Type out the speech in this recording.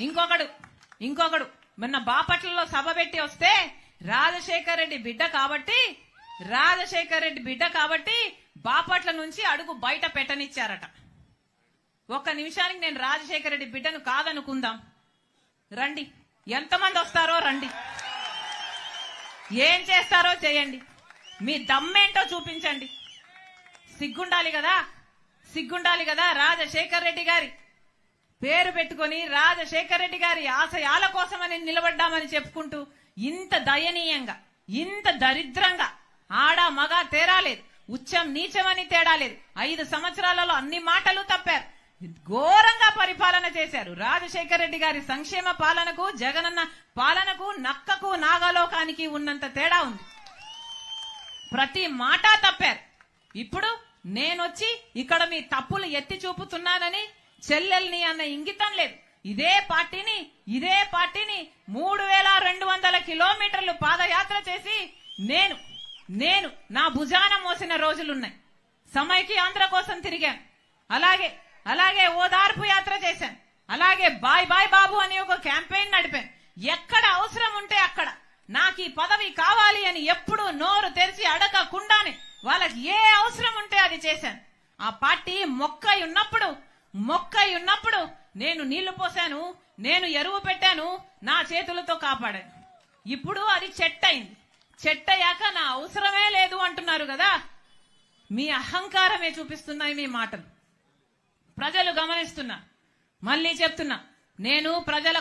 ఇంకొకడు మొన్న బాపట్లలో సభ పెట్టి వస్తే రాజశేఖర్ రెడ్డి బిడ్డ కాబట్టి బాపట్ల నుంచి అడుగు బయట పెట్టనిచ్చారట. ఒక్క నిమిషానికి నేను రాజశేఖర్ రెడ్డి బిడ్డను కాదనుకుందాం. రండి, ఎంతమంది వస్తారో రండి, ఏం చేస్తారో చేయండి, మీ దమ్మేంటో చూపించండి. సిగ్గుండాలి కదా రాజశేఖర్ రెడ్డి గారి పేరు పెట్టుకుని రాజశేఖర్ రెడ్డి గారి ఆశయాల కోసమని నిలబడ్డామని చెప్పుకుంటూ ఇంత దయనీయంగా, ఇంత దరిద్రంగా, ఆడ మగ తేడా లేదు, ఉచ్చం నీచమని తేడా లేదు, 5 సంవత్సరాలలో అన్ని మాటలు తప్పారు, ఘోరంగా పరిపాలన చేశారు. రాజశేఖర్ రెడ్డి గారి సంక్షేమ పాలనకు జగనన్న పాలనకు నక్కకు నాగలోకానికి ఉన్నంత తేడా ఉంది. ప్రతి మాట తప్పారు. ఇప్పుడు నేనొచ్చి ఇక్కడ మీ తప్పులు ఎత్తి చూపుతున్నానని చెల్లెల్ని అన్న ఇంగితం లేదు. ఇదే పార్టీని 3200 కిలోమీటర్లు పాదయాత్ర చేసి నేను నా భుజాన మోసిన రోజులున్నాయి. సమైక్య ఆంధ్ర కోసం తిరిగాను, అలాగే ఓదార్పు యాత్ర చేశాను, అలాగే బాయ్ బాయ్ బాబు అని ఒక క్యాంపెయిన్ నడిపాను. ఎక్కడ అవసరం ఉంటే అక్కడ నాకు ఈ పదవి కావాలి అని ఎప్పుడు నోరు తెరిచి అడగకుండానే వాళ్ళకి ఏ అవసరం ఉంటే అది చేశాను. ఆ పార్టీ మొక్కై ఉన్నప్పుడు నేను నీళ్లు పోసాను, నేను ఎరువు పెట్టాను, నా చేతులతో కాపాడాను. ఇప్పుడు అది చెట్టయింది. చెట్టయ్యాక నా అవసరమే లేదు అంటున్నారు కదా. మీ అహంకారమే చూపిస్తున్నాయి మీ మాటలు. ప్రజలు గమనిస్తున్నా. మళ్ళీ చెప్తున్నా, నేను ప్రజల